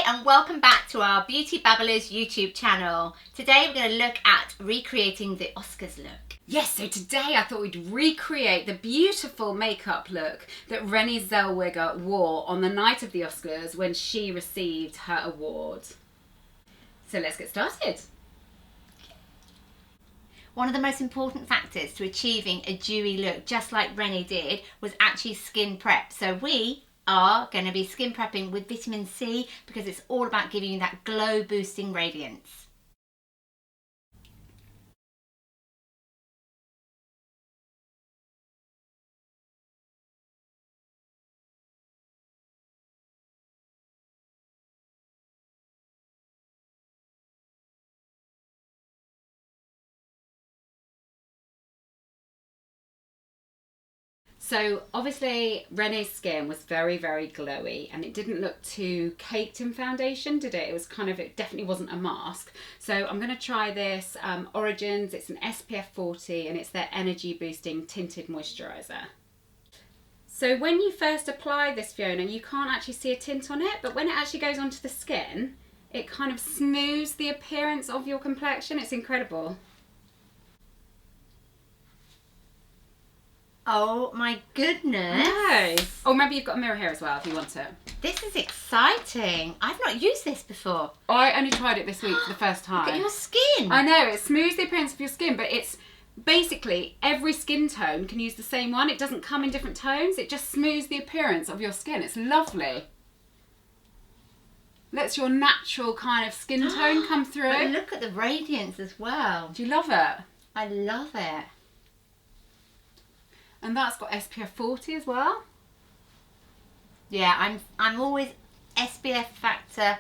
and welcome back to our Beauty Babblers YouTube channel. Today we're going to look at recreating the Oscars look. Yes, so today I thought we'd recreate the beautiful makeup look that Renée Zellweger wore on the night of the Oscars when she received her award. So let's get started. One of the most important factors to achieving a dewy look, just like Renée did, was actually skin prep. So we are going to be skin prepping with vitamin C because it's all about giving you that glow boosting radiance. So obviously Renée's skin was very, very glowy and it didn't look too caked in foundation, did it? It was kind of, it definitely wasn't a mask. So I'm going to try this Origins. It's an SPF 40 and it's their energy boosting tinted moisturiser. So when you first apply this, Fiona, you can't actually see a tint on it, but when it actually goes onto the skin, it kind of smooths the appearance of your complexion. It's incredible. Oh my goodness. Nice. Oh, maybe you've got a mirror here as well if you want it. This is exciting. I've not used this before. I only tried it this week for the first time. Look at your skin. I know, it smooths the appearance of your skin, but it's basically every skin tone can use the same one. It doesn't come in different tones. It just smooths the appearance of your skin. It's lovely. Lets your natural kind of skin tone come through. But look at the radiance as well. Do you love it? I love it. And that's got SPF 40 as well. Yeah, I'm always SPF factor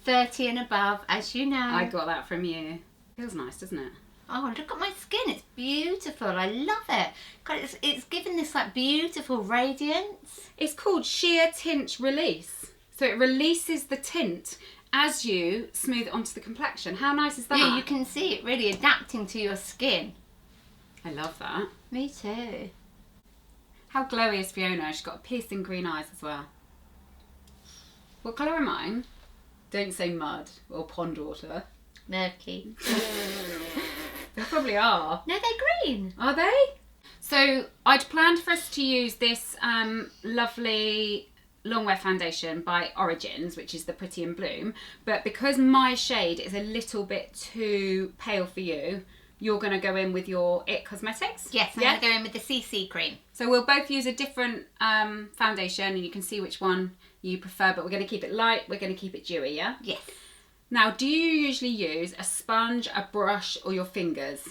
30 and above, as you know. I got that from you. Feels nice, doesn't it? Oh, look at my skin. It's beautiful. I love it. God, it's given this like beautiful radiance. It's called Sheer Tint Release. So it releases the tint as you smooth it onto the complexion. How nice is that? Yeah, you can see it really adapting to your skin. I love that. Me too. How glowy is Fiona? She's got piercing green eyes as well. What colour are mine? Don't say mud or pond water. Murky. They probably are. No, they're green. Are they? So I'd planned for us to use this lovely longwear foundation by Origins, which is the Pretty in Bloom, but because my shade is a little bit too pale for you, you're going to go in with your IT Cosmetics. Yes, I'm going to go in with the CC cream. So we'll both use a different foundation and you can see which one you prefer, but we're going to keep it light, we're going to keep it dewy, yeah? Yes. Now, do you usually use a sponge, a brush or your fingers?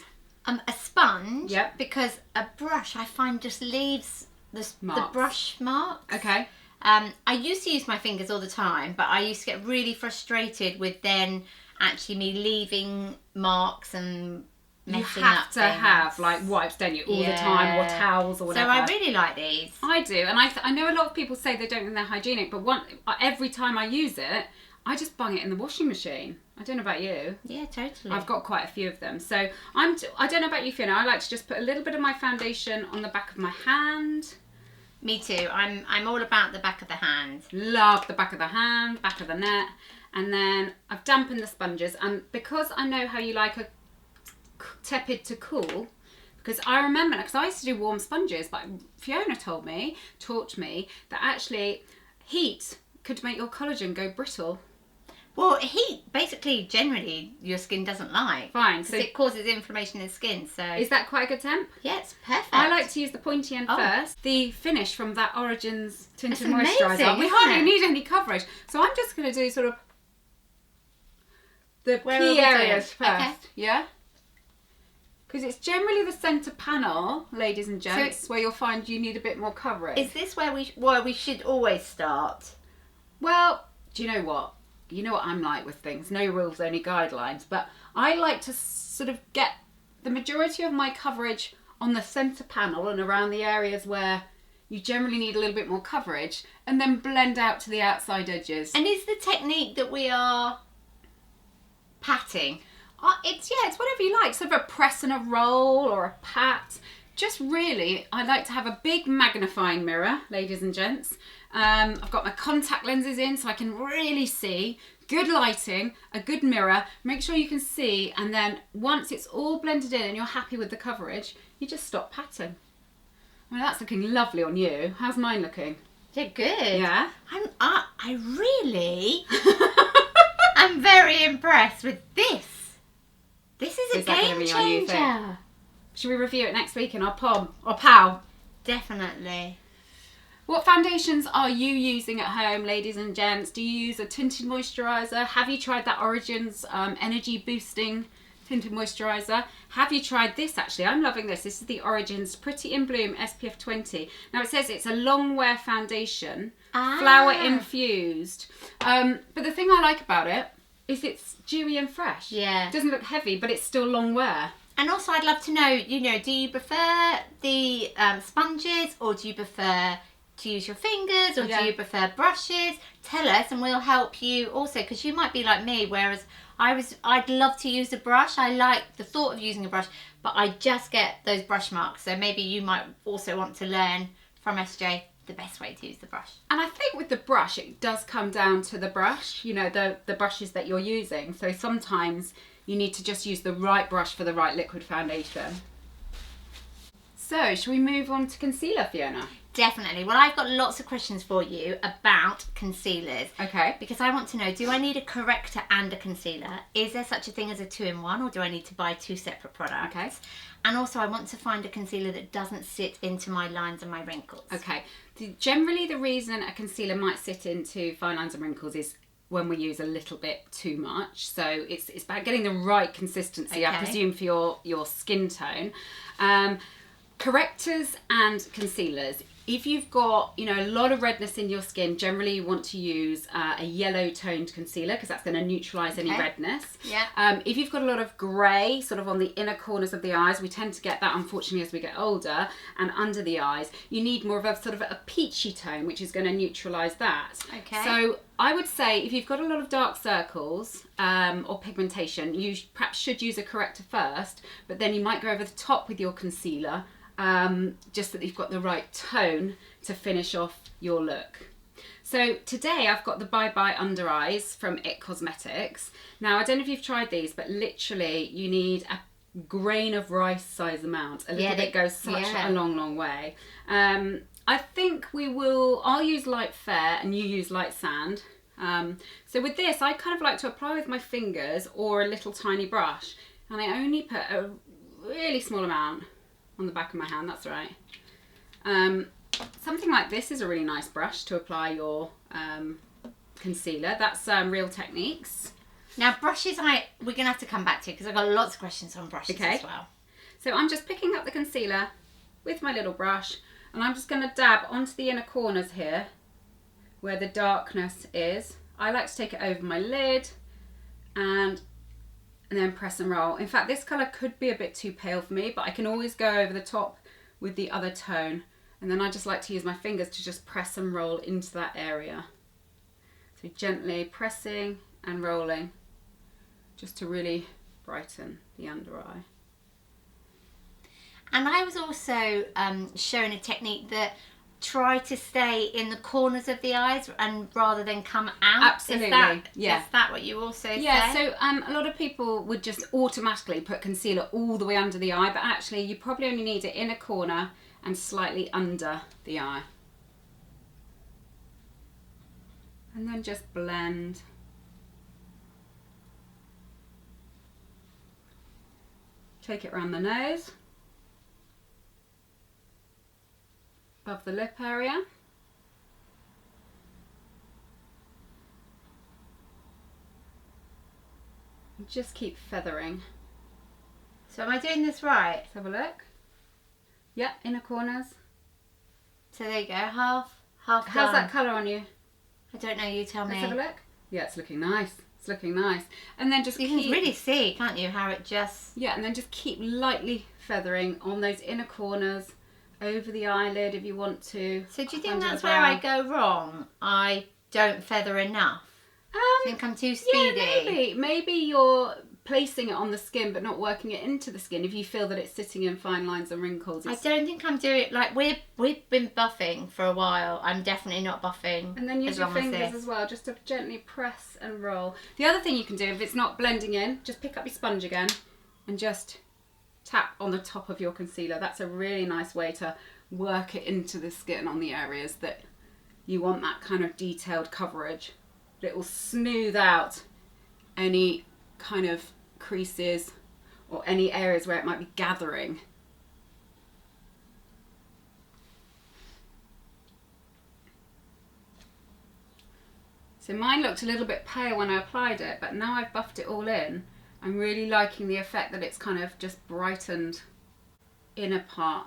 A sponge, Yep. Because a brush I find just leaves the brush marks. Okay. I used to use my fingers all the time, but I used to get really frustrated with then actually me leaving marks and messing up. You have to have like wipes, don't you, all the time, or towels or whatever. So I really like these. I do, and I know a lot of people say they don't think they're hygienic, but every time I use it, I just bung it in the washing machine. I don't know about you. Yeah, totally. I've got quite a few of them. So I don't know about you, Fiona. I like to just put a little bit of my foundation on the back of my hand. Me too. I'm all about the back of the hand. Love the back of the hand, back of the neck. And then I've dampened the sponges. And because I know how you like a tepid to cool, because I remember, because I used to do warm sponges, but Fiona taught me that actually heat could make your collagen go brittle. Well, heat, basically, generally, your skin doesn't like. Fine. So it causes inflammation in the skin, so... Is that quite a good temp? Yeah, it's perfect. I like to use the pointy end first. The finish from that Origins Tinted That's Moisturiser. amazing, We hardly need any coverage. So I'm just going to do sort of the key areas first. Okay. Yeah? Because it's generally the centre panel, ladies and gents, where you'll find you need a bit more coverage. Is this where we should always start? Well, do you know what? You know what I'm like with things. No rules, only guidelines. But I like to sort of get the majority of my coverage on the centre panel and around the areas where you generally need a little bit more coverage, and then blend out to the outside edges. And is the technique that we are patting? It's whatever you like. Sort of a press and a roll or a pat. just really, I like to have a big magnifying mirror, ladies and gents. I've got my contact lenses in so I can really see. Good lighting, a good mirror, make sure you can see, and then once it's all blended in and you're happy with the coverage, you just stop patting. I mean, that's looking lovely on you. How's mine looking? Yeah, good. Yeah? I really am very impressed with this. This is a game changer. Should we review it next week in our POM or POW? Definitely. What foundations are you using at home, ladies and gents? Do you use a tinted moisturiser? Have you tried that Origins energy boosting tinted moisturiser? Have you tried this actually? I'm loving this. This is the Origins Pretty in Bloom SPF 20. Now it says it's a long wear foundation, flower infused. But the thing I like about it is it's dewy and fresh. Yeah. It doesn't look heavy, but it's still long wear. And also I'd love to know, do you prefer the sponges, or do you prefer to use your fingers, or do you prefer brushes? Tell us and we'll help you also, because you might be like me, whereas I'd love to use a brush. I like the thought of using a brush, but I just get those brush marks. So maybe you might also want to learn from SJ the best way to use the brush. And I think with the brush, it does come down to the brush, the brushes that you're using. So sometimes you need to just use the right brush for the right liquid foundation. So, shall we move on to concealer, Fiona? Definitely. Well, I've got lots of questions for you about concealers. Okay. Because I want to know, do I need a corrector and a concealer? Is there such a thing as a 2-in-1, or do I need to buy 2 separate products? Okay. And also I want to find a concealer that doesn't sit into my lines and my wrinkles. Okay. Generally, the reason a concealer might sit into fine lines and wrinkles is when we use a little bit too much. So it's about getting the right consistency, I presume, for your skin tone. Correctors and concealers. If you've got, a lot of redness in your skin, generally you want to use a yellow toned concealer, because that's going to neutralise any redness. Yeah. If you've got a lot of grey sort of on the inner corners of the eyes, we tend to get that unfortunately as we get older, and under the eyes, you need more of a sort of a peachy tone, which is going to neutralise that. Okay. So I would say if you've got a lot of dark circles or pigmentation, you perhaps should use a corrector first, but then you might go over the top with your concealer, just so that you've got the right tone to finish off your look. So today I've got the Bye Bye Under Eyes from IT Cosmetics. Now I don't know if you've tried these, but literally you need a grain of rice size amount. A little bit goes such a long way. I think I'll use light fair and you use light sand. So with this I kind of like to apply with my fingers or a little tiny brush, and I only put a really small amount on the back of my hand, that's right. Something like this is a really nice brush to apply your concealer. That's Real Techniques. Now brushes, we're going to have to come back to, because I've got lots of questions on brushes as well. So I'm just picking up the concealer with my little brush, and I'm just going to dab onto the inner corners here where the darkness is. I like to take it over my lid and then press and roll. In fact, this colour could be a bit too pale for me, but I can always go over the top with the other tone. And then I just like to use my fingers to just press and roll into that area. So gently pressing and rolling, just to really brighten the under eye. And I was also shown a technique that try to stay in the corners of the eyes and rather than come out. Absolutely. Is that what you also say? Yeah, so a lot of people would just automatically put concealer all the way under the eye, but actually you probably only need it in a corner and slightly under the eye. And then just blend. Take it around the nose. Above the lip area. And just keep feathering. So am I doing this right? Let's have a look. Yep, inner corners. So there you go, half How's done. that colour on you? I don't know, you tell me. Let's have a look. Yeah, it's looking nice. It's looking nice. And then just You can really see, can't you, how it just... Yeah, and then just keep lightly feathering on those inner corners, over the eyelid if you want to. So do you think that's where I go wrong? I don't feather enough? I think I'm too speedy. Yeah, maybe you're placing it on the skin but not working it into the skin if you feel that it's sitting in fine lines and wrinkles. I don't think I'm doing, like, we've been buffing for a while. I'm definitely not buffing. And then use your fingers as well, just to gently press and roll. The other thing you can do, if it's not blending in, just pick up your sponge again and just tap on the top of your concealer. That's a really nice way to work it into the skin on the areas that you want that kind of detailed coverage. It will smooth out any kind of creases or any areas where it might be gathering. So mine looked a little bit pale when I applied it, but now I've buffed it all in, I'm really liking the effect that it's kind of just brightened inner part,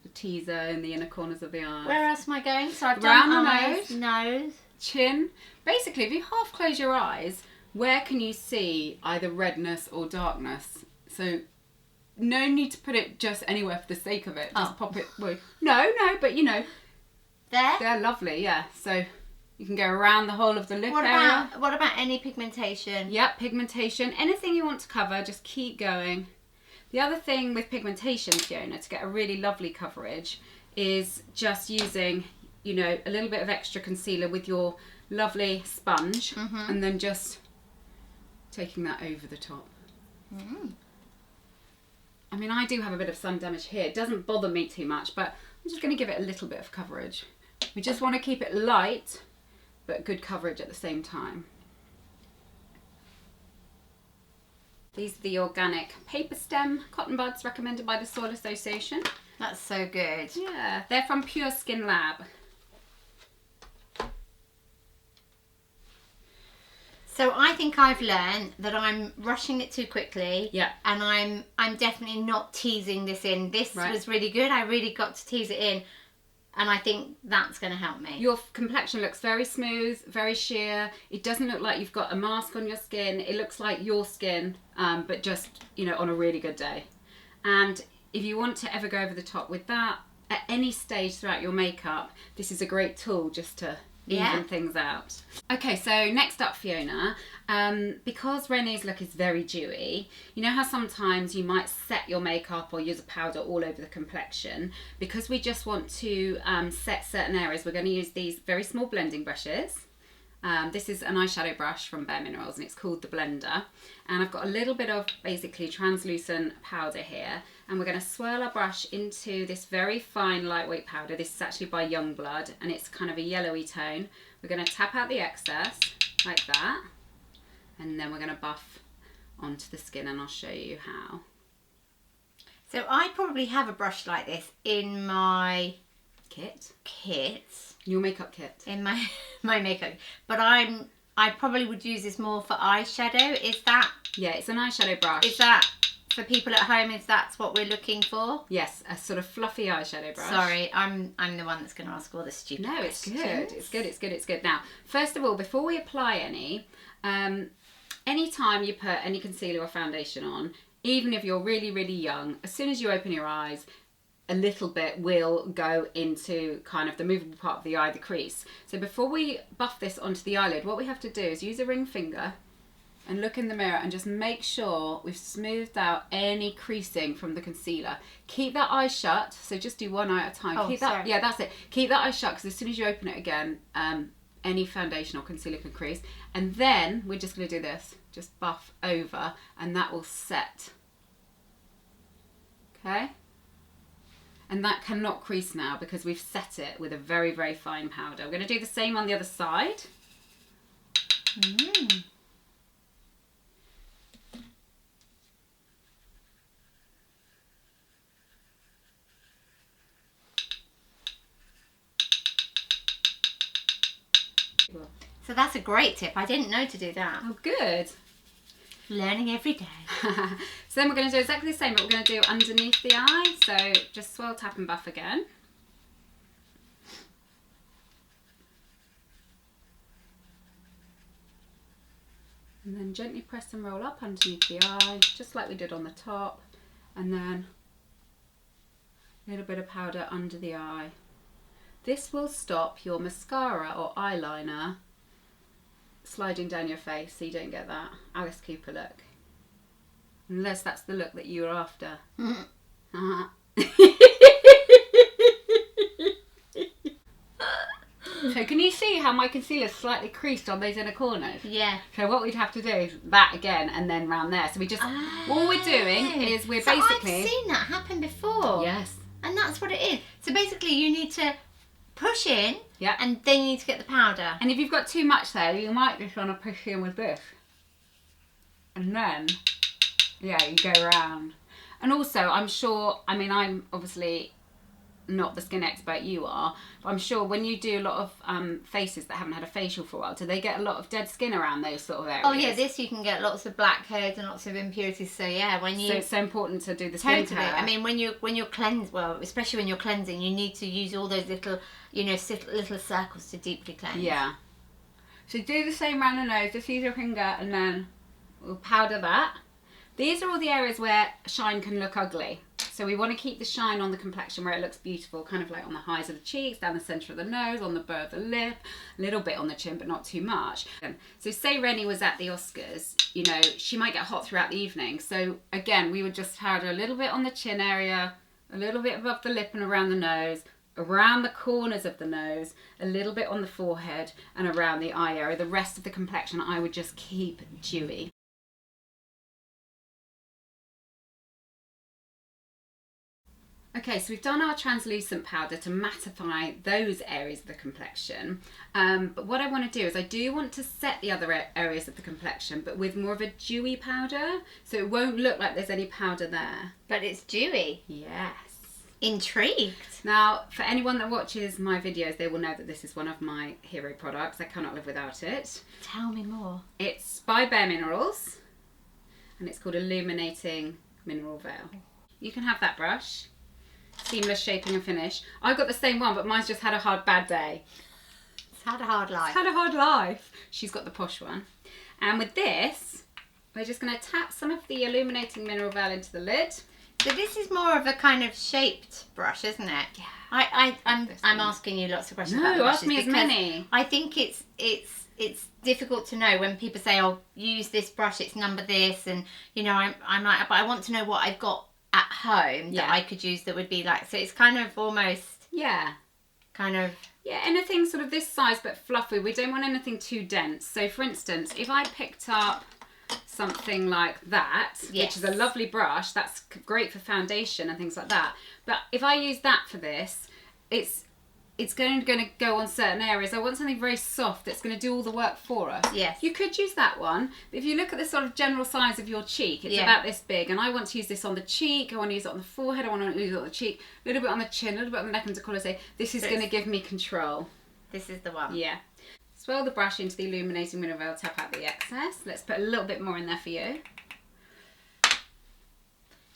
the T-zone, the inner corners of the eyes. Where else am I going? So I've Around done the eyes, nose, chin. Basically, if you half close your eyes, where can you see either redness or darkness? So no need to put it just anywhere for the sake of it. Just pop it. Well, no, but you know. There? They're lovely, yeah. So you can go around the whole of the lip What area. about any pigmentation? Yep, pigmentation. Anything you want to cover, just keep going. The other thing with pigmentation, Fiona, to get a really lovely coverage is just using, you know, a little bit of extra concealer with your lovely sponge and then just taking that over the top. I mean, I do have a bit of sun damage here. It doesn't bother me too much, but I'm just going to give it a little bit of coverage. We just want to keep it light, but good coverage at the same time. These are the organic paper stem cotton buds recommended by the Soil Association. That's so good. Yeah, they're from PureSkinLabs. So I think I've learned that I'm rushing it too quickly. Yeah. And I'm definitely not teasing this in. This Right. was really good. I really got to tease it in. And I think that's going to help me. Your complexion looks very smooth, very sheer. It doesn't look like you've got a mask on your skin. It looks like your skin, but just, you know, on a really good day. And if you want to ever go over the top with that, at any stage throughout your makeup, this is a great tool just to even things out. Okay, so next up, Fiona, because Renée's look is very dewy, you know how sometimes you might set your makeup or use a powder all over the complexion? Because we just want to set certain areas, we're going to use these very small blending brushes. This is an eyeshadow brush from bareMinerals and it's called the Blender. And I've got a little bit of basically translucent powder here. And we're going to swirl our brush into this very fine lightweight powder. This is actually by Youngblood and it's kind of a yellowy tone. We're going to tap out the excess like that. And then we're going to buff onto the skin and I'll show you how. So I probably have a brush like this in my Kit. Your makeup kit. In my makeup. But I probably would use this more for eyeshadow. Is that? Yeah, it's an eyeshadow brush. Is that for people at home? Is that what we're looking for? Yes, a sort of fluffy eyeshadow brush. Sorry, I'm the one that's going to ask all the stupid questions. It's good. Now, first of all, before we apply any time you put any concealer or foundation on, even if you're really, really young, as soon as you open your eyes, a little bit will go into kind of the movable part of the eye, the crease. So before we buff this onto the eyelid, what we have to do is use a ring finger and look in the mirror and just make sure we've smoothed out any creasing from the concealer. Keep that eye shut, so just do one eye at a time. Oh, sorry. Yeah, that's it. Keep that eye shut because as soon as you open it again, any foundation or concealer can crease. And then we're just going to do this, just buff over and that will set. Okay? And that cannot crease now because we've set it with a very, very fine powder. We're going to do the same on the other side. So that's a great tip. I didn't know to do that. Oh, good. Learning every day. So then we're going to do exactly the same, but we're going to do underneath the eye. So just swirl, tap and buff again. And then gently press and roll up underneath the eye, just like we did on the top. And then a little bit of powder under the eye. This will stop your mascara or eyeliner sliding down your face so you don't get that Alice Cooper look. Unless that's the look that you were after. So can you see how my concealer's slightly creased on those inner corners? Yeah. So what we'd have to do is that again and then round there. So we just, all we're doing is we're basically... I've seen that happen before. Yes. And that's what it is. So basically you need to push in, Yeah. and then you need to get the powder. And if you've got too much there, you might just want to push in with this. And then, yeah, you go around. And also, I'm sure, I mean, I'm obviously not the skin expert you are, but I'm sure when you do a lot of faces that haven't had a facial for a while, do they get a lot of dead skin around those sort of areas? Oh yeah, this you can get lots of blackheads and lots of impurities. So yeah, when you So it's so important to do the skin totally. care. I mean, when you're cleansed, well, especially when you're cleansing, you need to use all those little, you know, little circles to deeply cleanse. Yeah. So do the same around the nose. Just use your finger and then we'll powder that. These are all the areas where shine can look ugly. So we want to keep the shine on the complexion where it looks beautiful, kind of like on the highs of the cheeks, down the centre of the nose, on the burr of the lip, a little bit on the chin, but not too much. So say Renée was at the Oscars, you know, she might get hot throughout the evening. So again, we would just powder a little bit on the chin area, a little bit above the lip and around the nose, around the corners of the nose, a little bit on the forehead and around the eye area. The rest of the complexion I would just keep dewy. Okay, so we've done our translucent powder to mattify those areas of the complexion. But what I want to do is I do want to set the other areas of the complexion, but with more of a dewy powder, so it won't look like there's any powder there. But it's dewy. Yes. Intrigued. Now, for anyone that watches my videos, they will know that this is one of my hero products. I cannot live without it. Tell me more. It's by bareMinerals, and it's called Illuminating Mineral Veil. You can have that brush. Seamless shaping and finish. I got the same one, but mine's just had a bad day. It's had a hard life. It's had a hard life. She's got the posh one. And with this, we're just going to tap some of the Illuminating Mineral Veil into the lid. So this is more of a kind of shaped brush, isn't it? Yeah. I'm asking you lots of questions about the brushes. Ask me as many. I think it's difficult to know when people say, "Oh, use this brush. It's number this," and you know, I'm like, but I want to know what I've got at home that I could use that would be like, so it's kind of almost anything sort of this size but fluffy. We don't want anything too dense. So for instance, if I picked up something like that, which is a lovely brush, that's great for foundation and things like that, but if I use that for this, it's going to go on certain areas. I want something very soft that's going to do all the work for us. Yes. You could use that one, but if you look at the sort of general size of your cheek, it's about this big, and I want to use this on the cheek, I want to use it on the forehead, I want to use it on the cheek, a little bit on the chin, a little bit on the neck and décolleté. This is going to give me control. This is the one. Yeah. Swirl the brush into the Illuminating Mineral Veil, tap out the excess. Let's put a little bit more in there for you.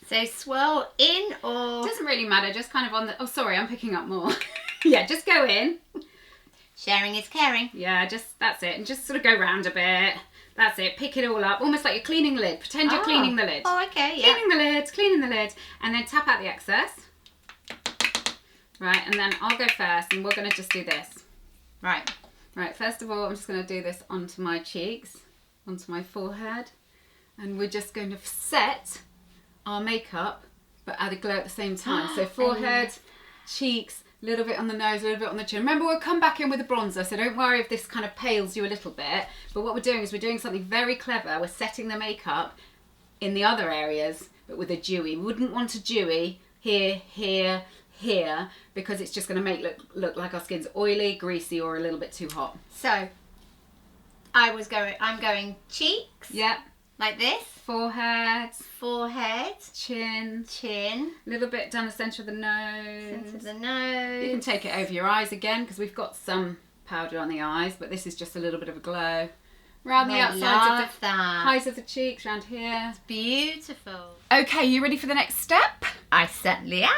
So swirl in or... Doesn't really matter, just kind of on the... Oh, sorry, I'm picking up more. Yeah, just go in. Sharing is caring. Yeah, that's it. And just sort of go round a bit. That's it. Pick it all up. Almost like you're cleaning the lid. Pretend you're cleaning the lid. Oh, okay, yeah. Cleaning the lid. And then tap out the excess. Right, and then I'll go first and we're going to just do this. Right, first of all, I'm just going to do this onto my cheeks, onto my forehead. And we're just going to set our makeup, but add a glow at the same time. So forehead, cheeks, a little bit on the nose, a little bit on the chin. Remember, we'll come back in with a bronzer, so don't worry if this kind of pales you a little bit. But what we're doing is we're doing something very clever. We're setting the makeup in the other areas, but with a dewy. We wouldn't want a dewy here, here, here, because it's just going to make look like our skin's oily, greasy, or a little bit too hot. So, I'm going cheeks. Yep. Like this. Forehead. Chin. A little bit down the centre of the nose. You can take it over your eyes again, because we've got some powder on the eyes, but this is just a little bit of a glow. Around the outsides of the highs of the cheeks, around here. It's beautiful. Okay, you ready for the next step? I certainly am.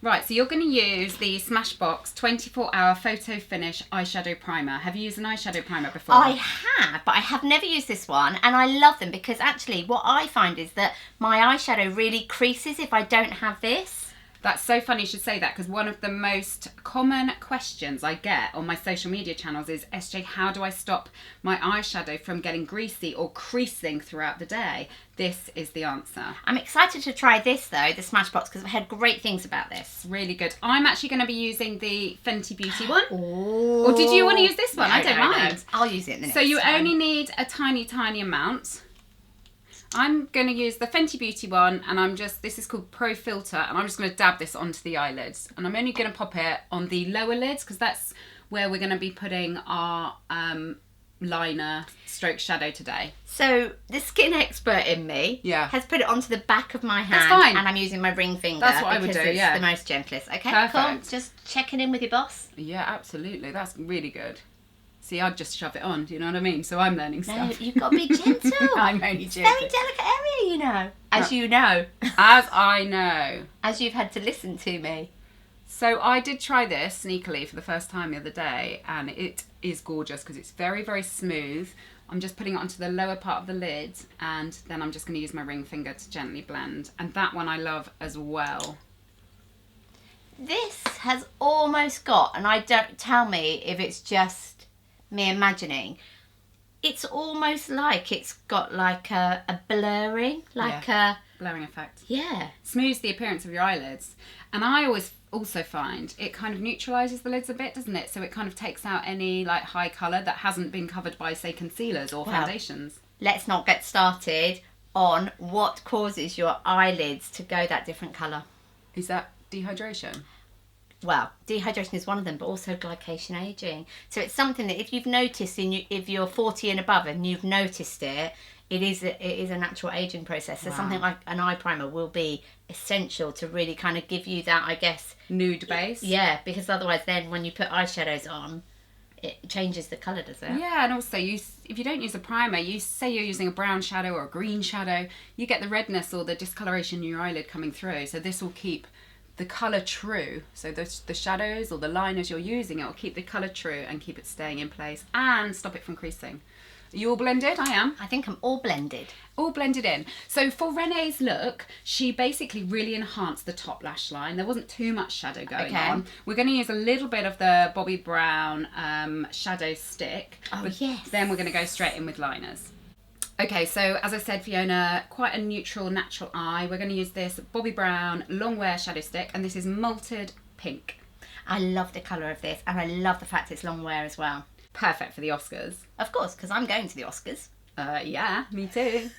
Right, so you're going to use the Smashbox 24-hour Photo Finish eyeshadow primer. Have you used an eyeshadow primer before? I have, but I have never used this one, and I love them because actually what I find is that my eyeshadow really creases if I don't have this. That's so funny you should say that, because one of the most common questions I get on my social media channels is, SJ, how do I stop my eyeshadow from getting greasy or creasing throughout the day? This is the answer. I'm excited to try this though, the Smashbox, because I've heard great things about this. Really good. I'm actually going to be using the Fenty Beauty one. Ooh. Or did you want to use this one? No, I don't mind. I'll use it in the next So you time. only need a tiny, tiny amount. I'm going to use the Fenty Beauty one, and this is called Pro Filter, and I'm just going to dab this onto the eyelids. And I'm only going to pop it on the lower lids, because that's where we're going to be putting our liner stroke shadow today. So the skin expert in me has put it onto the back of my hand. That's fine. And I'm using my ring finger. That's what I would do, it's yeah. the most gentlest. Okay, Perfect. cool. Just checking in with your boss. Yeah, absolutely. That's really good. See, I'd just shove it on, do you know what I mean? So I'm learning No, stuff. you've got to be gentle. I'm only joking. Very delicate area, you know. As you know. As I know. As you've had to listen to me. So I did try this sneakily for the first time the other day, and it is gorgeous because it's very, very smooth. I'm just putting it onto the lower part of the lid, and then I'm just going to use my ring finger to gently blend. And that one I love as well. This has almost got, and tell me if it's just me imagining, it's almost like it's got like a blurring, like a blurring effect. Yeah. Smooths the appearance of your eyelids. And I always also find it kind of neutralises the lids a bit, doesn't it? So it kind of takes out any like high colour that hasn't been covered by, say, concealers or foundations. Let's not get started on what causes your eyelids to go that different colour. Is that dehydration? Well, dehydration is one of them, but also glycation aging. So it's something that if you've noticed, if you're 40 and above and you've noticed it, it is a natural aging process. So something like an eye primer will be essential to really kind of give you that, I guess, nude base. Yeah, because otherwise then when you put eyeshadows on, it changes the colour, does it? Yeah, and also if you don't use a primer, you say you're using a brown shadow or a green shadow, you get the redness or the discoloration in your eyelid coming through. So this will keep the colour true. So the shadows or the liners you're using, it will keep the colour true and keep it staying in place and stop it from creasing. Are you all blended? I am. I think I'm all blended. All blended in. So for Renée's look, she basically really enhanced the top lash line. There wasn't too much shadow going on. We're going to use a little bit of the Bobbi Brown shadow stick. Oh, yes. Then we're going to go straight in with liners. Okay, so as I said, Fiona, quite a neutral, natural eye. We're going to use this Bobbi Brown long wear shadow stick, and this is Malted Pink. I love the colour of this, and I love the fact it's long wear as well. Perfect for the Oscars. Of course, because I'm going to the Oscars. Yeah, me too.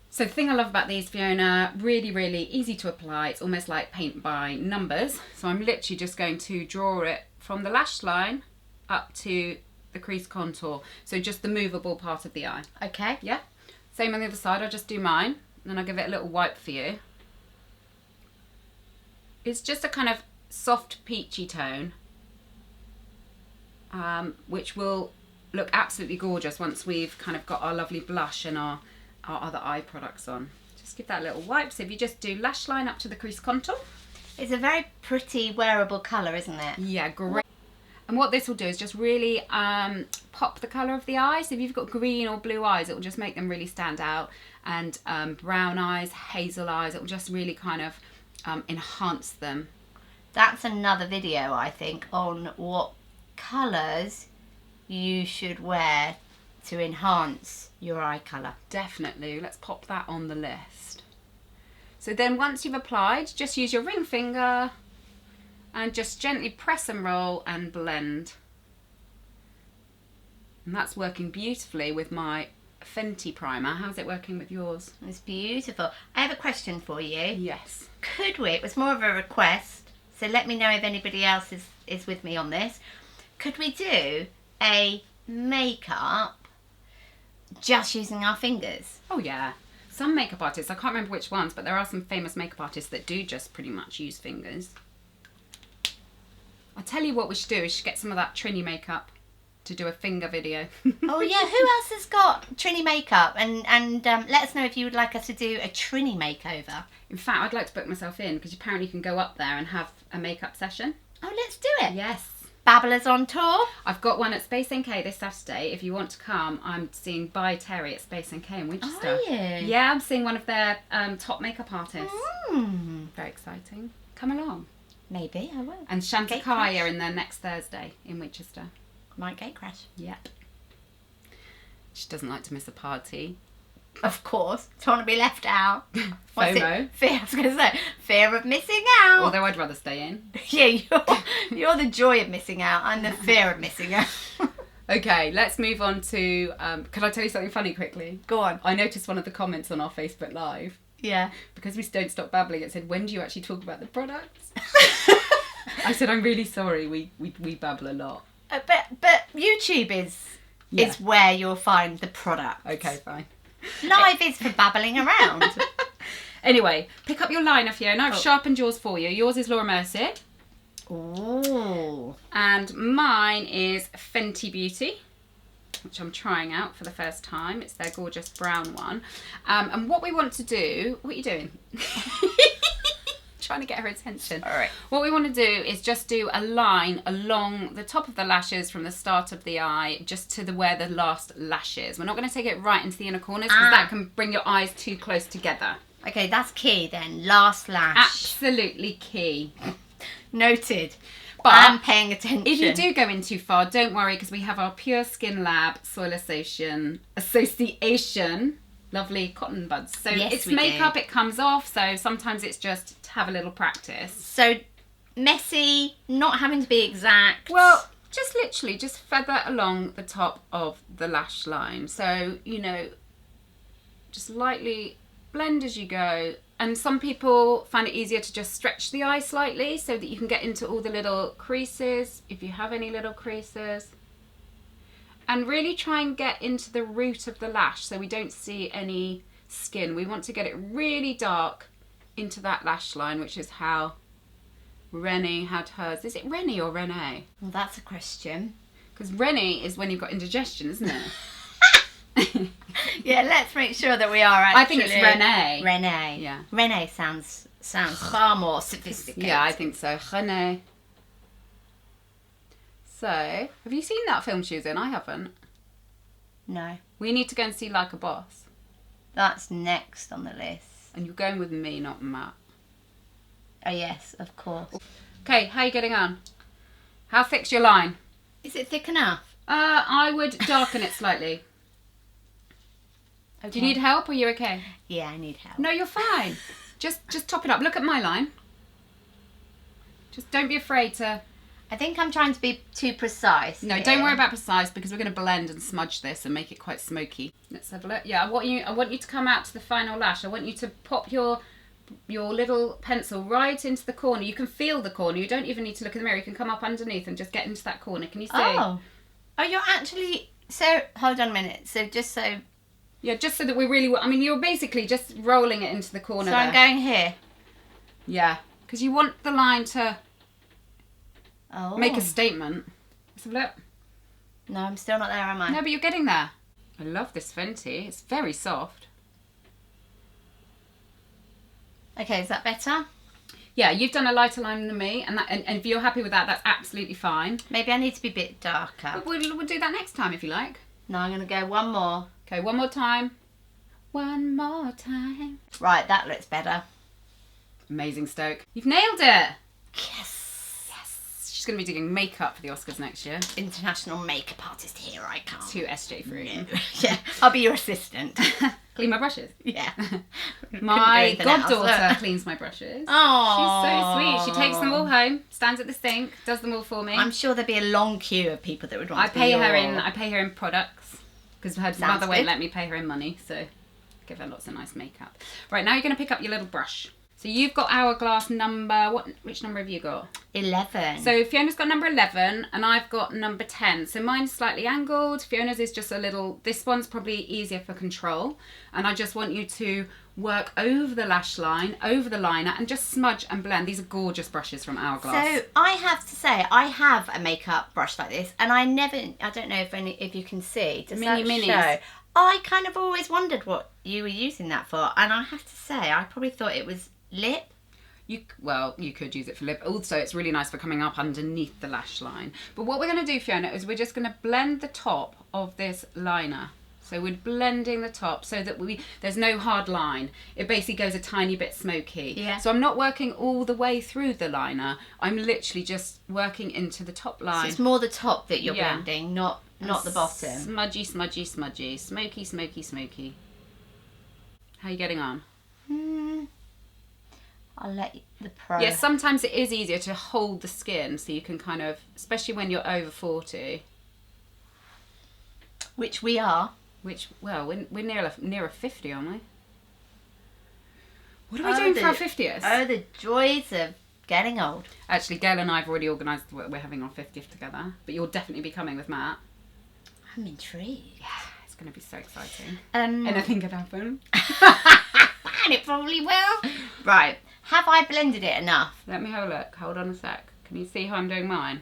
So the thing I love about these, Fiona, really, really easy to apply. It's almost like paint by numbers. So I'm literally just going to draw it from the lash line up to the crease contour. So just the movable part of the eye. Okay. Yeah. Same on the other side. I'll just do mine. And then I'll give it a little wipe for you. It's just a kind of soft peachy tone. Which will look absolutely gorgeous once we've kind of got our lovely blush and our other eye products on. Just give that a little wipe. So if you just do lash line up to the crease contour. It's a very pretty wearable colour, isn't it? Yeah, great. And what this will do is just really pop the colour of the eyes. So if you've got green or blue eyes, it will just make them really stand out. And brown eyes, hazel eyes, it will just really kind of enhance them. That's another video, I think, on what colours you should wear to enhance your eye colour. Definitely. Let's pop that on the list. So then once you've applied, just use your ring finger and just gently press and roll and blend. And that's working beautifully with my Fenty primer. How's it working with yours? It's beautiful. I have a question for you. Yes. Could we, it was more of a request, so let me know if anybody else is with me on this. Could we do a makeup just using our fingers? Oh yeah. Some makeup artists, I can't remember which ones, but there are some famous makeup artists that do just pretty much use fingers. I'll tell you what we should do, we should get some of that Trini makeup to do a finger video. Oh yeah, who else has got Trini makeup? And let us know if you would like us to do a Trini makeover. In fact, I'd like to book myself in because apparently you can go up there and have a makeup session. Oh, let's do it. Yes. Babblers on tour. I've got one at Space NK this Saturday. If you want to come, I'm seeing By Terry at Space NK in Winchester. Are you? Yeah, I'm seeing one of their top makeup artists. Mm. Very exciting. Come along. Maybe I will. And Gatecrash. Chanticleer in there next Thursday in Winchester. Might gatecrash. Yep. She doesn't like to miss a party. Of course. Don't want to be left out. What's FOMO. it? Fear, I was going to say, fear of missing out. Although I'd rather stay in. Yeah, you're the joy of missing out. I'm the fear of missing out. Okay, let's move on to... can I tell you something funny quickly? Go on. I noticed one of the comments on our Facebook Live. Yeah. Because we don't stop babbling, it said, when do you actually talk about the products? I said, I'm really sorry, we babble a lot. But YouTube is where you'll find the product. Okay, fine. Live is for babbling around. Anyway, pick up your liner, Fiona. I've sharpened yours for you. Yours is Laura Mercier. Ooh. And mine is Fenty Beauty, which I'm trying out for the first time. It's their gorgeous brown one. And what we want to do... What are you doing? Trying to get her attention. All right. What we want to do is just do a line along the top of the lashes from the start of the eye just to where the last lash is. We're not going to take it right into the inner corners because that can bring your eyes too close together. Okay, that's key then. Last lash. Absolutely key. Noted. But I'm paying attention. if you do go in too far, don't worry because we have our PureSkinLabs Soil Association lovely cotton buds. So Yes, it's we makeup, do. it comes off. So sometimes it's just to have a little practice. So messy, not having to be exact. Well, just literally just feather along the top of the lash line. So, you know, just lightly blend as you go. And some people find it easier to just stretch the eye slightly so that you can get into all the little creases, if you have any little creases. And really try and get into the root of the lash so we don't see any skin. We want to get it really dark into that lash line, which is how Renée had hers. Is it Renée or Renée? Well, that's a question. Because Renée is when you've got indigestion, isn't it? Yeah, let's make sure that we are actually... I think it's Renée. Renée. Yeah. Renée sounds far more sophisticated. Yeah, I think so. Renée. So, have you seen that film she was in? I haven't. No. We need to go and see Like a Boss. That's next on the list. And you're going with me, not Matt. Oh, yes, of course. Okay, how are you getting on? How thick's your line? Is it thick enough? I would darken it slightly. Okay. Do you need help or are you okay? Yeah, I need help. No, you're fine. just top it up. Look at my line. Just don't be afraid to... I think I'm trying to be too precise. No, here. don't worry about precise because we're going to blend and smudge this and make it quite smoky. Let's have a look. Yeah, I want you to come out to the final lash. I want you to pop your little pencil right into the corner. You can feel the corner. You don't even need to look in the mirror. You can come up underneath and just get into that corner. Can you see? Oh, you're actually... So, hold on a minute. So, just so... Yeah, just so that we really... I mean, you're basically just rolling it into the corner So, there. I'm going here. Yeah, because you want the line to make a statement. Let's have a look. No, I'm still not there, am I? No, but you're getting there. I love this Fenty. It's very soft. Okay, is that better? Yeah, you've done a lighter line than me, and if you're happy with that, that's absolutely fine. Maybe I need to be a bit darker. We'll do that next time if you like. No, I'm going to go one more. Okay, one more time. One more time. Right, that looks better. Amazing, Stoke. You've nailed it. Yes. She's going to be doing makeup for the Oscars next year. International makeup artist here I come. To SJ free. Yeah, I'll be your assistant. Clean my brushes. Yeah. My Couldn't do anything goddaughter else. cleans my brushes. Oh, She's so sweet. She takes them all home, stands at the sink, does them all for me. I'm sure there'd be a long queue of people that would want I to be pay your... her in products because her Sounds mother won't good. let me pay her in money, so give her lots of nice makeup. Right, now you're going to pick up your little brush. So you've got hourglass number, which number have you got? 11. So Fiona's got number 11 and I've got number 10. So mine's slightly angled. Fiona's is just a little, this one's probably easier for control. And I just want you to work over the lash line, over the liner and just smudge and blend. These are gorgeous brushes from Hourglass. So I have to say, I have a makeup brush like this and I don't know if you can see. Does Mini that minis. show? I kind of always wondered what you were using that for. And I have to say, I probably thought it was lip. You could use it for lip. Also, it's really nice for coming up underneath the lash line. But what we're going to do, Fiona, is we're just going to blend the top of this liner. So we're blending the top so that there's no hard line. It basically goes a tiny bit smoky. Yeah. So I'm not working all the way through the liner. I'm literally just working into the top line. So it's more the top that you're blending, not the bottom. Smudgy, smudgy, smudgy. Smoky, smoky, smoky. How are you getting on? I'll let the pro... Yeah, sometimes it is easier to hold the skin so you can kind of, especially when you're over 40. Which we are. Which, well, we're nearer 50, aren't we? What are we doing for our 50th? Oh, the joys of getting old. Actually, Gail and I have already organised what we're having our 50th together. But you'll definitely be coming with Matt. I'm intrigued. Yeah, it's going to be so exciting. And Anything could happen. And it probably will. Right. Have I blended it enough? Let me have a look. Hold on a sec. Can you see how I'm doing mine?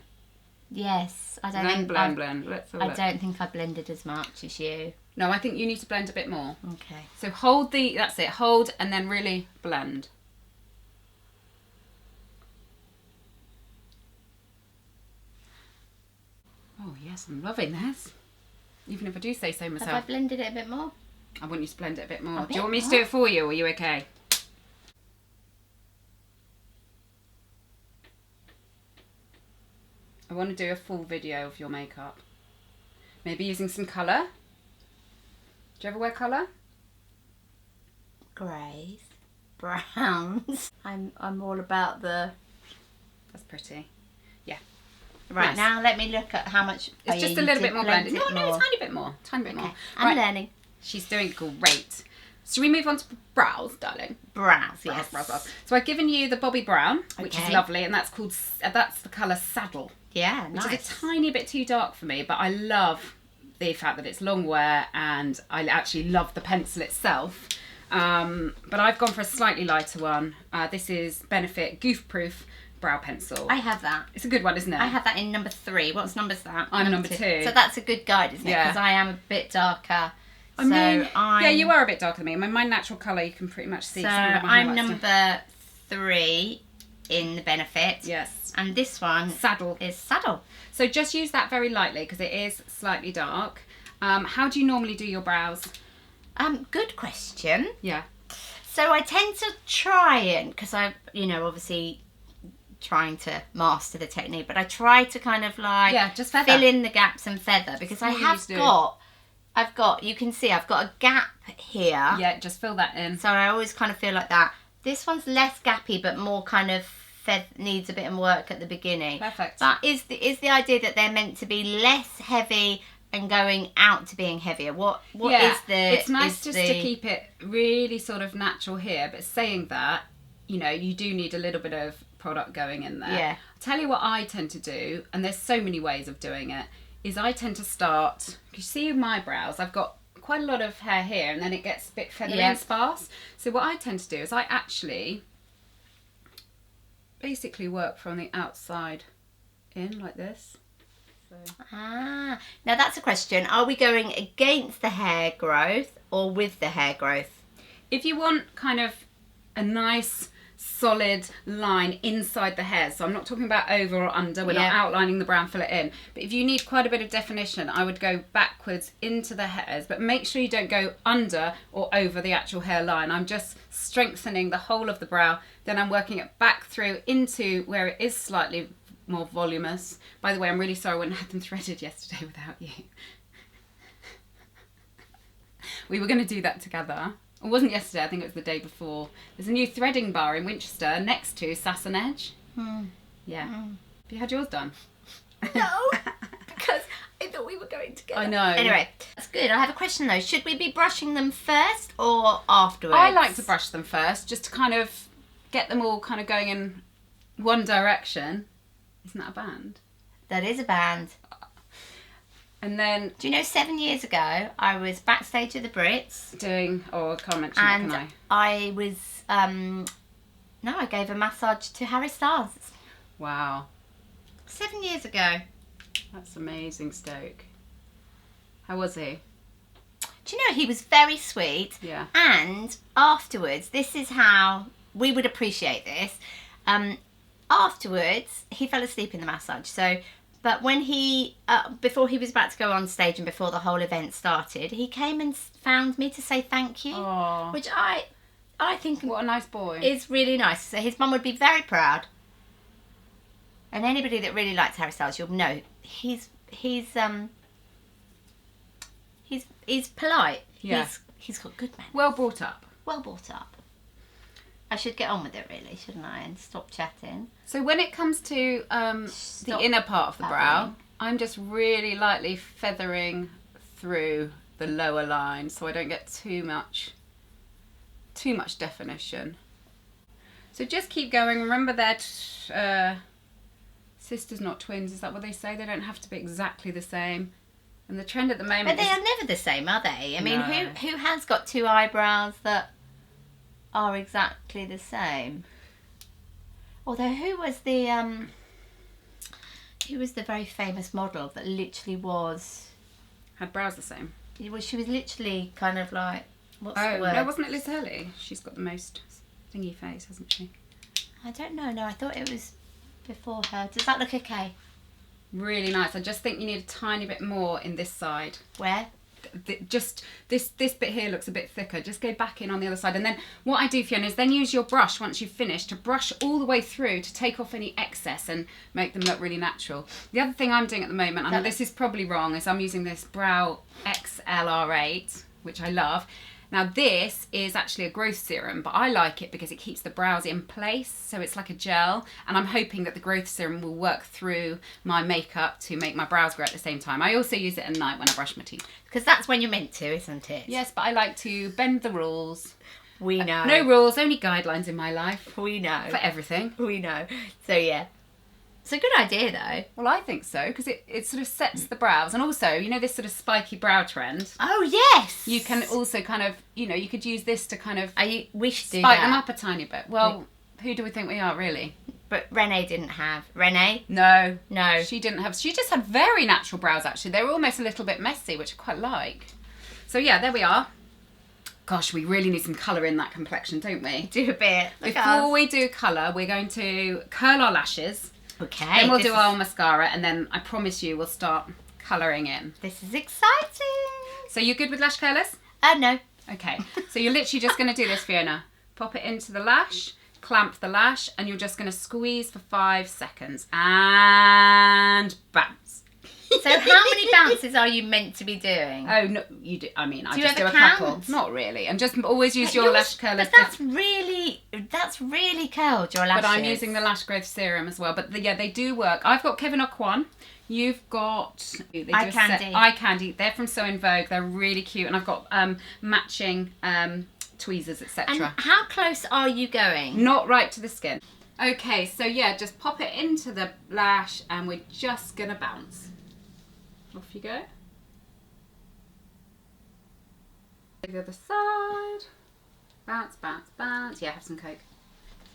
Yes. I don't think blend. Let's have a look. I don't think I blended as much as you. No, I think you need to blend a bit more. Okay. So hold that's it. Hold and then really blend. Oh yes, I'm loving this. Even if I do say so myself. Have I blended it a bit more? I want you to blend it a bit more. A Do you want me bit to do it for you, or are you okay? I want to do a full video of your makeup. Maybe using some colour. Do you ever wear colour? Greys. Browns. I'm all about the... That's pretty. Yeah. Right, Nice. now let me look at how much... It's just a little bit more blended. No, a tiny bit more. Tiny bit more. Okay. I'm learning. She's doing great. So we move on to brows, darling. Brows, yes. Brows. So I've given you the Bobbi Brown, which is lovely, and that's the colour Saddle. Yeah, nice. Which is a tiny bit too dark for me, but I love the fact that it's long wear, and I actually love the pencil itself. But I've gone for a slightly lighter one. This is Benefit Goof Proof Brow Pencil. I have that. It's a good one, isn't it? I have that in number 3. What's number's that? I'm number 2. So that's a good guide, isn't it? Yeah. Because I am a bit darker. Yeah, you are a bit darker than me. My natural colour, you can pretty much see. So I'm number 3 in the Benefit. Yes. And this one Saddle. is Saddle. So just use that very lightly because it is slightly dark. How do you normally do your brows? Good question. Yeah. So I tend to try and, because I, obviously trying to master the technique, but I try to kind of like just feather. fill in the gaps and feather, because I've got, you can see I've got a gap here. Yeah, just fill that in. So I always kind of feel like that. This one's less gappy, but more kind of needs a bit of work at the beginning. Perfect. But is the idea that they're meant to be less heavy and going out to being heavier? What is the... It's nice just to keep it really sort of natural here, but saying that, you do need a little bit of product going in there. Yeah. I'll tell you what I tend to do, and there's so many ways of doing it, is I tend to start... You see my brows, I've got quite a lot of hair here, and then it gets a bit feathery and sparse. So what I tend to do is I actually basically work from the outside in like this. So. Now that's a question. Are we going against the hair growth or with the hair growth? If you want kind of a nice solid line inside the hairs, so I'm not talking about over or under, we're not outlining the brow and fill it in, but if you need quite a bit of definition, I would go backwards into the hairs, but make sure you don't go under or over the actual hairline. I'm just strengthening the whole of the brow, then I'm working it back through into where it is slightly more voluminous. By the way, I'm really sorry I wouldn't have them threaded yesterday without you. We were going to do that together. It wasn't yesterday, I think it was the day before. There's a new threading bar in Winchester next to Sass and Edge. Yeah. Have you had yours done? No, because I thought we were going together. I know. Anyway, that's good. I have a question though. Should we be brushing them first or afterwards? I like to brush them first, just to kind of get them all kind of going in one direction. Isn't that a band? That is a band. And then... Do you know 7 years ago, I was backstage at the Brits. I can't mention it, can I? I was, I gave a massage to Harry Styles. Wow. 7 years ago. That's amazing, Stoke. How was he? Do you know, he was very sweet. Yeah. And afterwards, this is how we would appreciate this. Afterwards, he fell asleep in the massage. So But when he, before he was about to go on stage and before the whole event started, he came and found me to say thank you, which I think what a nice boy. Is really nice. So his mum would be very proud. And anybody that really likes Harry Styles, you'll know he's polite. Yeah. He's got good manners. Well brought up. Well brought up. I should get on with it really, shouldn't I? And stop chatting. So when it comes to the inner part of the brow, I'm just really lightly feathering through the lower line so I don't get too much definition. So just keep going. Remember that sisters not twins, is that what they say? They don't have to be exactly the same. And the trend at the moment But they are never the same, are they? I mean, who has got two eyebrows that are exactly the same? Although who was the very famous model that literally had brows the same? She was literally kind of like, what's the word? No, wasn't it Liz Hurley? She's got the most thingy face, hasn't she? I don't know. No, I thought it was before her. Does that look okay? Really nice. I just think you need a tiny bit more in this side. Where? Just this bit here looks a bit thicker. Just go back in on the other side, and then what I do, Fiona, is then use your brush once you've finished to brush all the way through to take off any excess and make them look really natural. The other thing I'm doing at the moment, I know this is probably wrong, is I'm using this Brow XLR8, which I love. Now this is actually a growth serum, but I like it because it keeps the brows in place, so it's like a gel, and I'm hoping that the growth serum will work through my makeup to make my brows grow at the same time. I also use it at night when I brush my teeth. Because that's when you're meant to, isn't it? Yes, but I like to bend the rules. We know. No rules, only guidelines in my life. We know. For everything. We know. So yeah. It's a good idea though. Well, I think so, because it sort of sets the brows. And also, you know, this sort of spiky brow trend. Oh, yes! You can also kind of, you know, you could use this to kind of we should do spike that. them up a tiny bit. Well, who do we think we are, really? But Renée didn't have. Renée? No. No. She didn't have. She just had very natural brows, actually. They were almost a little bit messy, which I quite like. So, yeah, there we are. Gosh, we really need some colour in that complexion, don't we? Do a bit. Before we do colour, we're going to curl our lashes. Okay. Then we'll do our mascara, and then I promise you we'll start colouring in. This is exciting. So you good with lash curlers? No. Okay. So you're literally just going to do this, Fiona. Pop it into the lash, clamp the lash, and you're just going to squeeze for 5 seconds. And bounce. So how many bounces are you meant to be doing? Oh, no, you do. I mean, I Do you just do ever a couple. count? Not really. And just always use your lash curlers. But that's really curled, your lashes. But I'm using the lash growth serum as well. But yeah, they do work. I've got Kevin Aucoin. You've got Eye Candy. They're from SoInVogue. They're really cute. And I've got matching tweezers, etc. And how close are you going? Not right to the skin. Okay, so yeah, just pop it into the lash and we're just going to bounce. Off you go. The other side. Bounce, bounce, bounce. Yeah, have some Coke.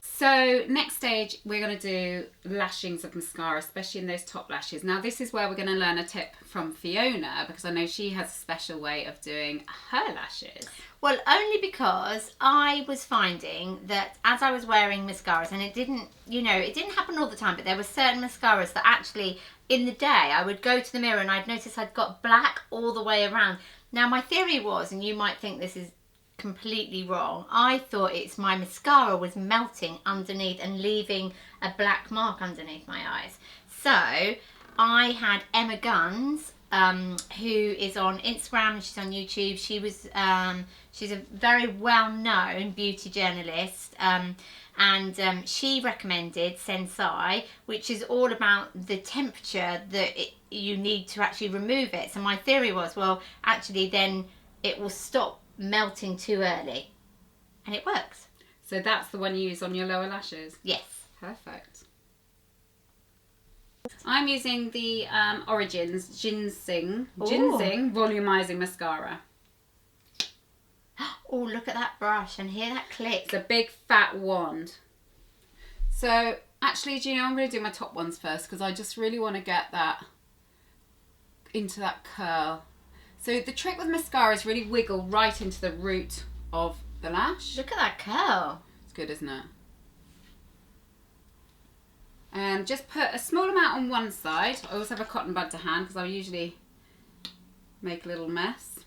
So next stage, we're going to do lashings of mascara, especially in those top lashes. Now this is where we're going to learn a tip from Fiona, because I know she has a special way of doing her lashes. Well, only because I was finding that as I was wearing mascaras, and it didn't happen all the time, but there were certain mascaras that actually, in the day, I would go to the mirror and I'd notice I'd got black all the way around. Now my theory was, and you might think this is completely wrong, I thought it's my mascara was melting underneath and leaving a black mark underneath my eyes. So I had Emma Guns, who is on Instagram, she's on YouTube. She's a very well-known beauty journalist, and she recommended Sensai, which is all about the temperature that you need to actually remove it. So my theory was, well, actually then it will stop melting too early, and it works. So that's the one you use on your lower lashes? Yes. Perfect. I'm using the Origins Ginzing Volumizing Mascara. Oh, look at that brush and hear that click. It's a big fat wand. So actually, do you know, I'm going to do my top ones first because I just really want to get that into that curl. So the trick with mascara is really wiggle right into the root of the lash. Look at that curl. It's good, isn't it? And just put a small amount on one side. I always have a cotton bud to hand because I usually make a little mess.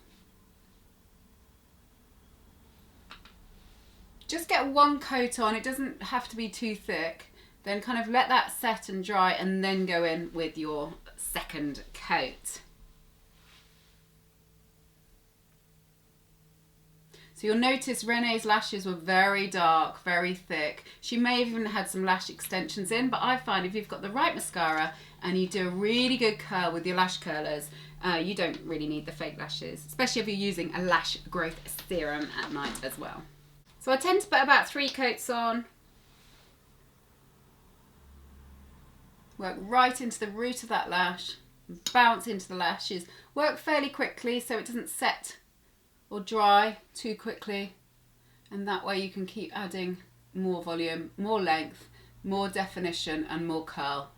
Just get one coat on, it doesn't have to be too thick. Then kind of let that set and dry and then go in with your second coat. So you'll notice Renée's lashes were very dark, very thick. She may have even had some lash extensions in, but I find if you've got the right mascara and you do a really good curl with your lash curlers, you don't really need the fake lashes, especially if you're using a lash growth serum at night as well. So I tend to put about 3 coats on. Work right into the root of that lash, bounce into the lashes. Work fairly quickly so it doesn't set or dry too quickly, and that way you can keep adding more volume, more length, more definition and more curl.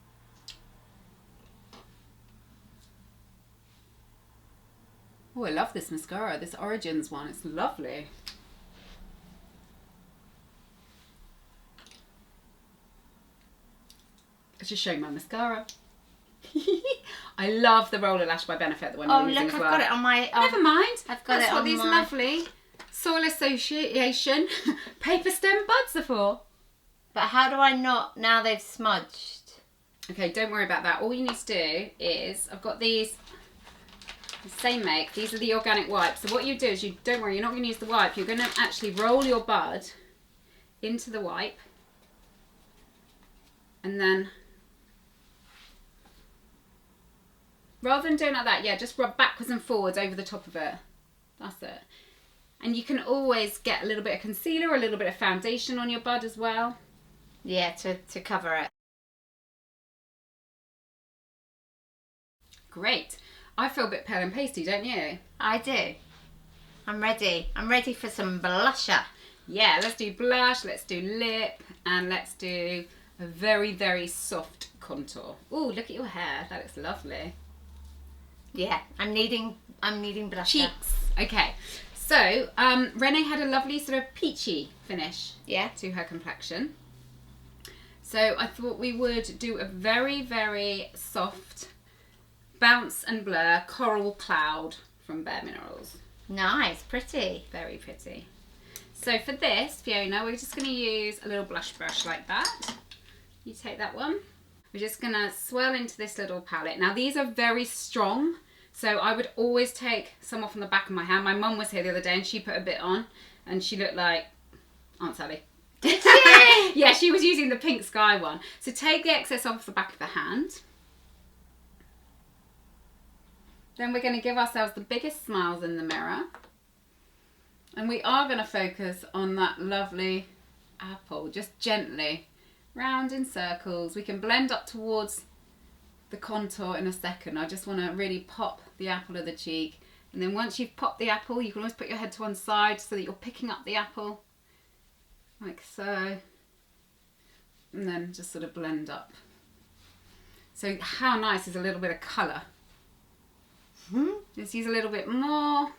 Oh, I love this mascara, this Origins one, it's lovely. It's just showing my mascara. I love the roller lash by Benefit, the one you're using as well. Oh look, I've got it on my... Never mind. I've got That's it what on these my... lovely Soil Association paper stem buds are for. But how do I not, now they've smudged? Okay, don't worry about that. All you need to do is, I've got these, the same make, these are the organic wipes. So what you do is, don't worry, you're not going to use the wipe. You're going to actually roll your bud into the wipe. And then, rather than doing like that, yeah, just rub backwards and forwards over the top of it. That's it. And you can always get a little bit of concealer or a little bit of foundation on your bud as well. Yeah, to cover it. Great. I feel a bit pale and pasty, don't you? I do. I'm ready. I'm ready for some blusher. Yeah, let's do blush, let's do lip, and let's do a very, very soft contour. Ooh, look at your hair. That looks lovely. Yeah, I'm needing blusher. Cheeks. Okay. So, Renée had a lovely sort of peachy finish to her complexion. So I thought we would do a very, very soft bounce and blur coral cloud from bareMinerals. Nice, pretty. Very pretty. So for this, Fiona, we're just going to use a little blush brush like that. You take that one. We're just going to swirl into this little palette. Now these are very strong, so I would always take some off on the back of my hand. My mum was here the other day and she put a bit on and she looked like Aunt Sally. Did she? Yeah, she was using the pink sky one. So take the excess off the back of the hand. Then we're going to give ourselves the biggest smiles in the mirror. And we are going to focus on that lovely apple, just gently, round in circles. We can blend up towards the contour in a second. I just want to really pop the apple of the cheek. And then once you've popped the apple, you can always put your head to one side so that you're picking up the apple, like so. And then just sort of blend up. So how nice is a little bit of colour? Let's use a little bit more.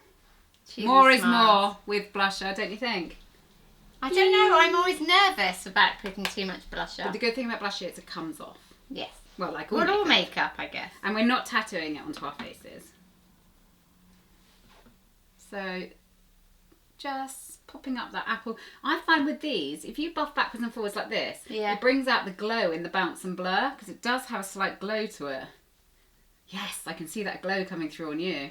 More is more with blusher, don't you think? I don't know, I'm always nervous about putting too much blusher. But the good thing about blusher is it comes off. Yes. Well, like all Well, makeup. all makeup, I guess. And we're not tattooing it onto our faces. So just popping up that apple. I find with these, if you buff backwards and forwards like this, it brings out the glow in the bounce and blur, because it does have a slight glow to it. Yes, I can see that glow coming through on you.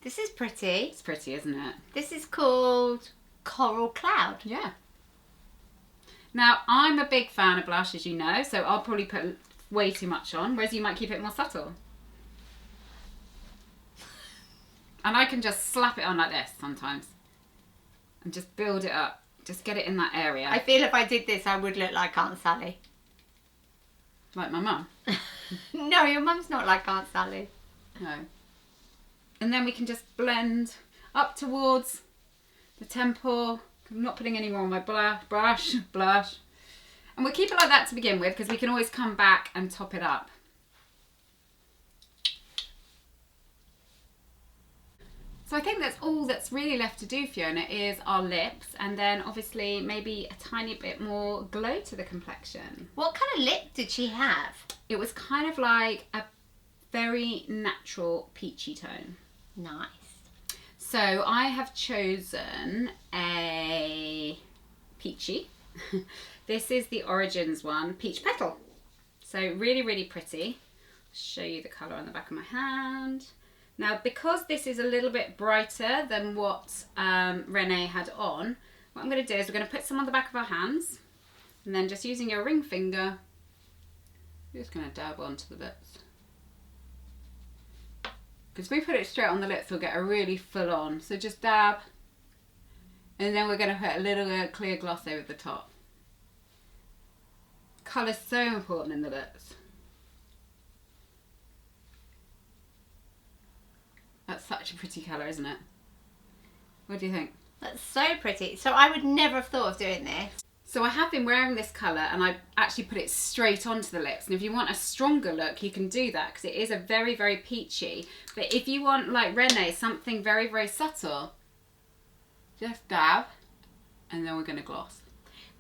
This is pretty. It's pretty, isn't it? This is called Coral Cloud. Yeah. Now, I'm a big fan of blush, as you know, so I'll probably put way too much on, whereas you might keep it more subtle. And I can just slap it on like this sometimes and just build it up. Just get it in that area. I feel if I did this, I would look like Aunt Sally. Like my mum. No, your mum's not like Aunt Sally. No. And then we can just blend up towards the temple. I'm not putting any more on my blush. And we'll keep it like that to begin with, because we can always come back and top it up. So I think that's all that's really left to do, Fiona, is our lips, and then obviously maybe a tiny bit more glow to the complexion. What kind of lip did she have? It was kind of like a very natural peachy tone. Nice. So I have chosen a peachy. This is the Origins one, Peach Petal. So really, really pretty. Show you the colour on the back of my hand. Now, because this is a little bit brighter than what Renée had on, what I'm going to do is we're going to put some on the back of our hands, and then just using your ring finger, you're just going to dab onto the lips. Because if we put it straight on the lips, we'll get a really full on. So just dab, and then we're going to put a little clear gloss over the top. Colour's so important in the lips. That's such a pretty colour, isn't it? What do you think? That's so pretty. So I would never have thought of doing this. So I have been wearing this colour, and I actually put it straight onto the lips. And if you want a stronger look, you can do that, because it is a very, very peachy. But if you want, like Renée, something very, very subtle, just dab, and then we're going to gloss.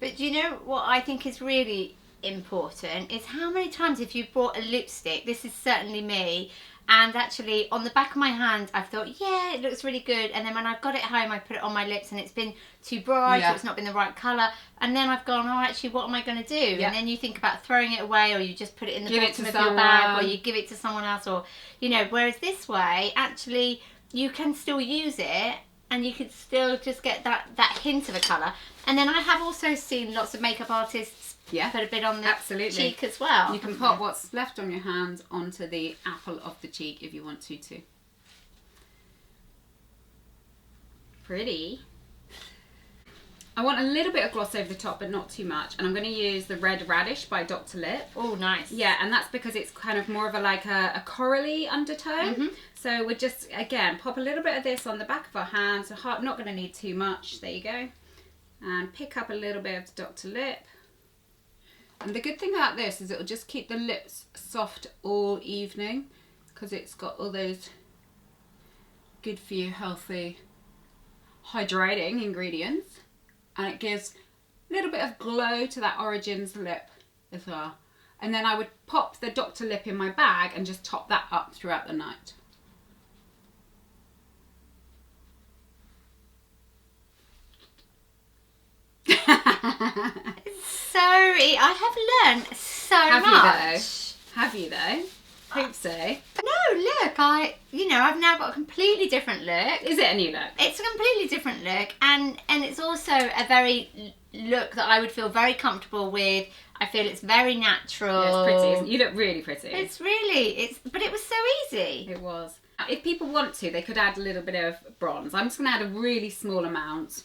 But do you know what I think is really important is how many times if you've bought a lipstick, this is certainly me, and actually on the back of my hand I've thought, yeah, it looks really good, and then when I've got it home I put it on my lips and it's been too bright, or it's not been the right colour, and then I've gone, oh, actually what am I going to do? And then you think about throwing it away, or you just put it in the bottom of your bag, or you give it to someone else, or you know, whereas this way actually you can still use it and you could still just get that hint of a colour. And then I have also seen lots of makeup artists put a bit on the cheek as well. You can pop what's left on your hands onto the apple of the cheek if you want to too. Pretty. I want a little bit of gloss over the top, but not too much. And I'm going to use the Red Radish by Dr. Lip. Oh, nice. Yeah, and that's because it's kind of more of a corally undertone. So we're just, again, pop a little bit of this on the back of our hands. Not going to need too much. There you go. And pick up a little bit of Dr. Lip. And the good thing about this is it'll just keep the lips soft all evening, because it's got all those good for you, healthy, hydrating ingredients. And it gives a little bit of glow to that Origins lip as well. And then I would pop the Dr. Lip in my bag and just top that up throughout the night. I have learned so much. Have you though? Hope so. No, look, I've now got a completely different look. Is it a new look? It's a completely different look, and it's also a very look that I would feel very comfortable with. I feel it's very natural. Yeah, it's pretty, isn't it? You look really pretty. But it was so easy. It was. If people want to, they could add a little bit of bronze. I'm just going to add a really small amount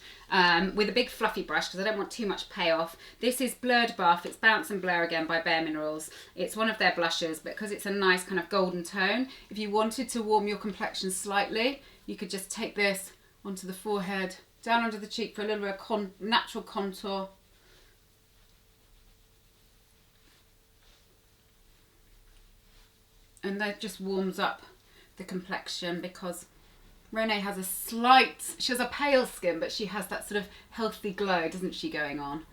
with a big fluffy brush, because I don't want too much payoff. This is Blurred Buff. It's Bounce and Blur again by bareMinerals. It's one of their blushes, but because it's a nice kind of golden tone, if you wanted to warm your complexion slightly, you could just take this onto the forehead, down under the cheek for a little bit of natural contour. And that just warms up the complexion, because Renée has she has a pale skin, but she has that sort of healthy glow, doesn't she, going on?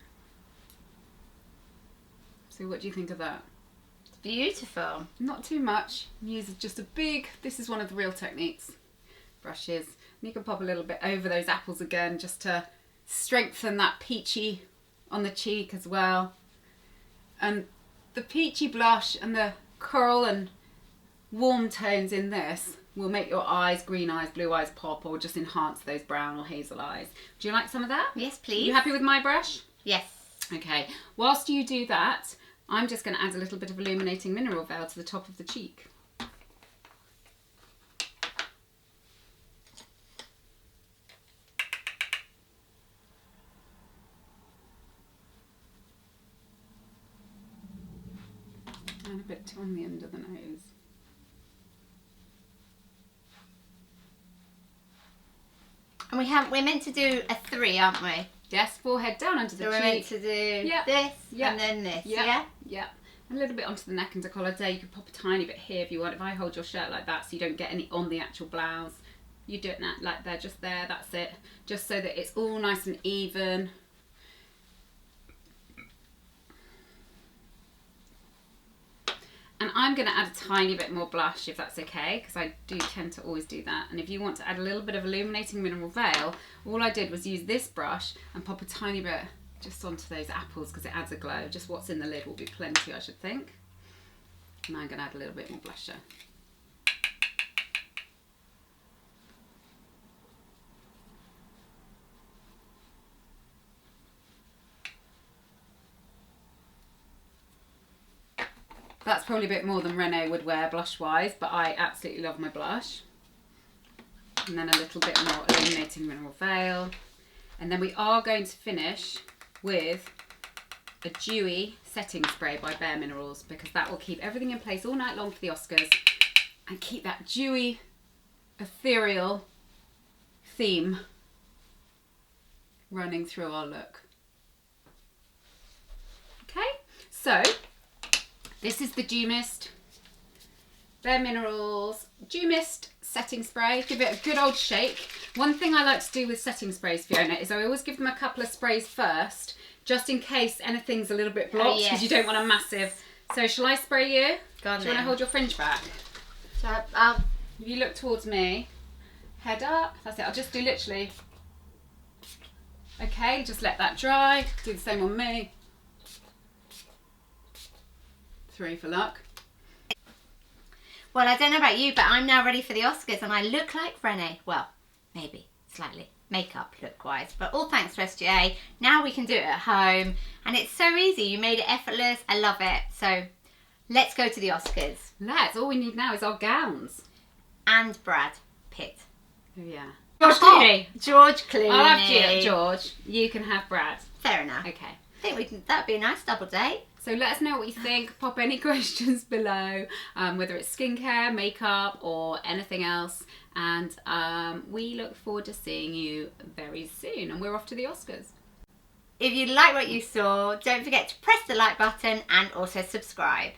So what do you think of that? It's beautiful. Not too much. Use just this is one of the Real Techniques brushes. And you can pop a little bit over those apples again, just to strengthen that peachy on the cheek as well. And the peachy blush and the coral and warm tones in this will make your eyes, green eyes, blue eyes pop, or just enhance those brown or hazel eyes. Do you like some of that? Yes, please. You happy with my brush? Yes. Okay. Whilst you do that, I'm just going to add a little bit of Illuminating Mineral Veil to the top of the cheek. And a bit on the end of the nose. And we're meant to do a 3, aren't we? Yes, forehead down under the cheek. So we're meant to do this and then this, yeah? Yeah. A little bit onto the neck and décolleté. You could pop a tiny bit here if you want. If I hold your shirt like that so you don't get any on the actual blouse. You do it now, like there, just there, that's it. Just so that it's all nice and even. And I'm going to add a tiny bit more blush if that's okay, because I do tend to always do that. And if you want to add a little bit of Illuminating Mineral Veil, all I did was use this brush and pop a tiny bit just onto those apples because it adds a glow. Just what's in the lid will be plenty, I should think. And I'm going to add a little bit more blusher. That's probably a bit more than Renée would wear blush-wise, but I absolutely love my blush. And then a little bit more Illuminating Mineral Veil. And then we are going to finish with a dewy setting spray by bareMinerals, because that will keep everything in place all night long for the Oscars and keep that dewy, ethereal theme running through our look. Okay, so this is the Dew Mist bareMinerals Dew Mist setting spray. Give it a good old shake. One thing I like to do with setting sprays, Fiona, is I always give them a couple of sprays first, just in case anything's a little bit blocked, because you don't want a massive. So shall I spray you? Go on. Do you want to hold your fringe back? So If you look towards me, head up. That's it. I'll just do literally. Okay, just let that dry. Do the same on me. 3 for luck. Well, I don't know about you, but I'm now ready for the Oscars and I look like Renée. Well, maybe slightly makeup look wise, but all thanks to SJ. Now we can do it at home and it's so easy. You made it effortless. I love it. So let's go to the Oscars. Let's. All we need now is our gowns. And Brad Pitt. Oh yeah. George Clooney. George Clooney. I'll have George. You can have Brad. Fair enough. Okay. I think we can, that'd be a nice double date. So let us know what you think. Pop any questions below, whether it's skincare, makeup, or anything else. And we look forward to seeing you very soon. And we're off to the Oscars. If you like what you saw, don't forget to press the like button and also subscribe.